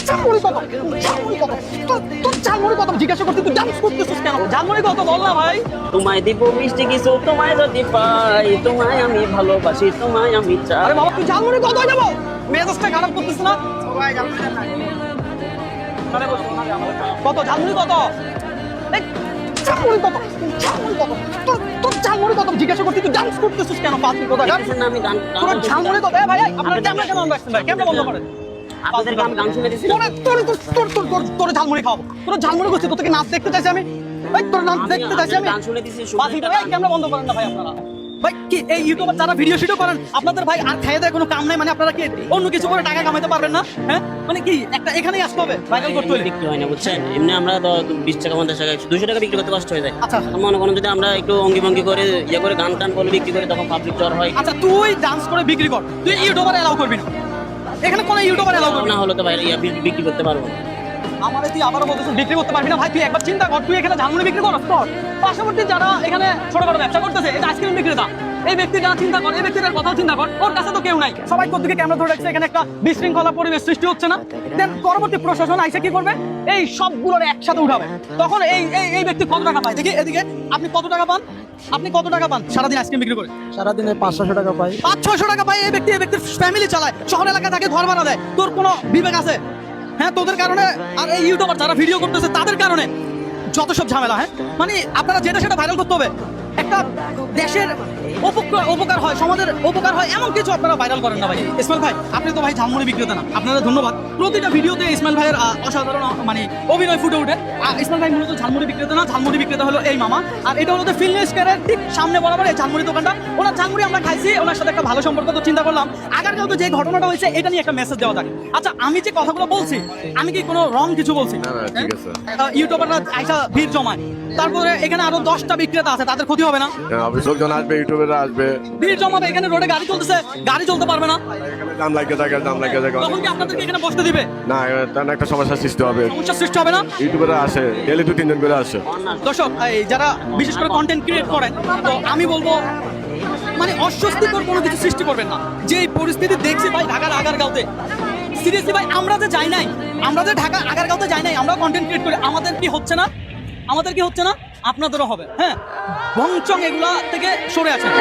ঝালমুড়ি কত? ঝালমুড়ি কত? তোর ঝালমুড়ি কত জিজ্ঞাসা করতে তুই ডান্স করতেছিস কেন? ঝালমুড়ি কত বল না ভাই। তোমায় দিব মিষ্টি কিছু, তোমায় যদি পাই, তোমায় আমি ভালোবাসি, তোমায় আমি চাই। আরে বাবা তুই ঝালমুড়ি কত যাবো? মেজাজটা খারাপ করতেছিস না? কত ঝালমুড়ি কত? এই ঝালমুড়ি কত? ঝালমুড়ি কত? তোর ঝালমুড়ি কত জিজ্ঞাসা করতে তুই ডান্স করতেছিস কেন? পাতি কোথা? দেখতেছেন না আমি গান তোর ঝালমুড়ি কত? ভাই আপনারা ক্যামেরা কেন অন রাখছেন ভাই? ক্যামেরা বন্ধ করেন। আপনাদেরকে আমি গান শুনে দিছি। তোর ঝালমুড়ি খাবো। তোর ঝালমুড়ি করছিস, তোর থেকে নাচ দেখতে চাইছি আমি। ভাই তোর নাচ দেখতে চাইছি আমি। গান শুনে দিছি। বাসি ভাই ক্যামেরা বন্ধ করেন না ভাই আপনারা। ভাই কি এই ইউটিউবার যারা ভিডিও শিডিও করেন আপনাদের ভাই আর খাইয়ে দেয় কোনো কাম নাই, মানে আপনারা কি অন্য কিছু করে টাকা কামাইতে পারবেন না? হ্যাঁ মানে কি একটা এখানেই আসতে হবে ভাইরাল করতে হলে? বিক্রি হয় না বুঝছেন, এমনি আমরা তো 20 টাকা 50 টাকা 200 টাকা বিক্রি করতে কষ্ট হয়ে যায়। আচ্ছা মনে করেন যদি আমরা একটু অঙ্গি ভঙ্গি করে ইয়ে করে গান টান বলে বিক্রি করে তখন পাবলিক জ্বর হয়। আচ্ছা তুই ডান্স করে বিক্রি কর, তুই ইউটিউবার এলাও করবি না, এখানে কোনো ইউটিউবার এলাও করবি না না। হলে তো বাইরে বিক্রি করতে পারবো না। আমাদের তুই আবারও বলতেছিস বিক্রি করতে পারবি না। ভাই তুই একবার চিন্তা কর, তুই এখানে ঝালমুড়ি বিক্রি করস কর, পার্শ্ববর্তী যারা এখানে ছোটখাটো ব্যবসা করতেছে, এটা আইসক্রিম বিক্রেতা, এই ব্যক্তি যারা চিন্তা কর, এই ব্যক্তিদের কথাও চিন্তা কর, ওর কাছে তো কেউ নাই, সবাই কোথেকে ক্যামেরা ধরে রাখছে, এখানে একটা বিশৃঙ্খলা পরিবেশ সৃষ্টি হচ্ছে না? দেন পরবর্তী প্রশাসন আইসে কি করবে? এই সবগুলোর একসাথে উঠাবে, তখন এই ব্যক্তি কত টাকা পায়? দেখি এদিকে, আপনি কত টাকা পান? আপনি কত টাকা পান সারাদিন আইসক্রিম বিক্রি করে? সারাদিনে 500-600 টাকা পাই। 500-600 টাকা পায় এই ব্যক্তির ফ্যামিলি চালায়, শহর এলাকায় থাকে, ঘর ভাড়া দেয়। তোর কোনো বিবেক আছে? হ্যাঁ তোদের কারণে আর এই ইউটিউবার যারা ভিডিও করতেছে তাদের কারণে যত সব ঝামেলা। হ্যাঁ মানে আপনারা যেটা সেটা ভাইরাল করতে হবে, একটা দেশের উপকার হয়, সমাজের উপকার হয় এমন কিছু আপনারা ভাইরাল করেন না ভাই। ইসমাইল ভাই আপনি তো ভাই ঝালমুড়ি বিক্রেতা না, আপনারা ধন্যবাদ। প্রতিটা ভিডিওতে ইসমাইল ভাইয়ের অসাধারণ মানে অভিনয় ফুটে ওঠে। ইসমাইল ভাই মূলত ঝালমুড়ি বিক্রেতা না, ঝালমুড়ি বিক্রেতা হলো এই মামা। আর এটা হলো ফিল্মস কেয়ারের ঠিক সামনে বরাবর এই ঝালমুড়ি দোকানটা। ওনার ঝালমুড়ি আমরা খাইছি, ওনার সাথে একটা ভালো সম্পর্ক, তো চিন্তা করলাম আগামীকালকে যে ঘটনাটা হয়েছে এটা নিয়ে একটা মেসেজ দেওয়া থাকে। আচ্ছা আমি যে কথাগুলো বলছি আমি কি কোনো রং কিছু বলছি? ইউটিউবাররা আইসা ভিড় জমায়, তারপরে এখানে আরো 10টা বিক্রেতা আছে, তাদের ক্ষতি হবে না? লোকজন আসবে, ইউটিউবের আসবে, ভিড় জমাবে, এখানে রোডে গাড়ি চলতেছে, গাড়ি চলতে পারবে না, দাম লাগে থাকে, দাম লাগে থাকে। তখন কি আপনাদেরকে এখানে বসতে দিবে? না তার একটা সমস্যার সৃষ্টি হবে। সমস্যার সৃষ্টি হবে না? ইউটিউবের আসে ডেলি 2-3 জন করে আসে। দর্শক এই যারা বিশেষ করে কন্টেন্ট ক্রিয়েট করেন, তো আমি বলবো মানে অস্বস্তিকর কোনো কিছু সৃষ্টি করবেন না। যে এই পরিস্থিতি দেখছি ভাই ঢাকার আগারগাঁওতে, সিরিয়াসলি ভাই আমরা যে যাই নাই, আমরা যে ঢাকা আগারগাঁওতে যাই নাই, আমরা কন্টেন্ট ক্রিয়েট করি, আমাদের কি হচ্ছে না? আমাদের কি হচ্ছে না? আপনাদেরও হবে। হ্যাঁ ভংচং এগুলা থেকে সরে আসেন।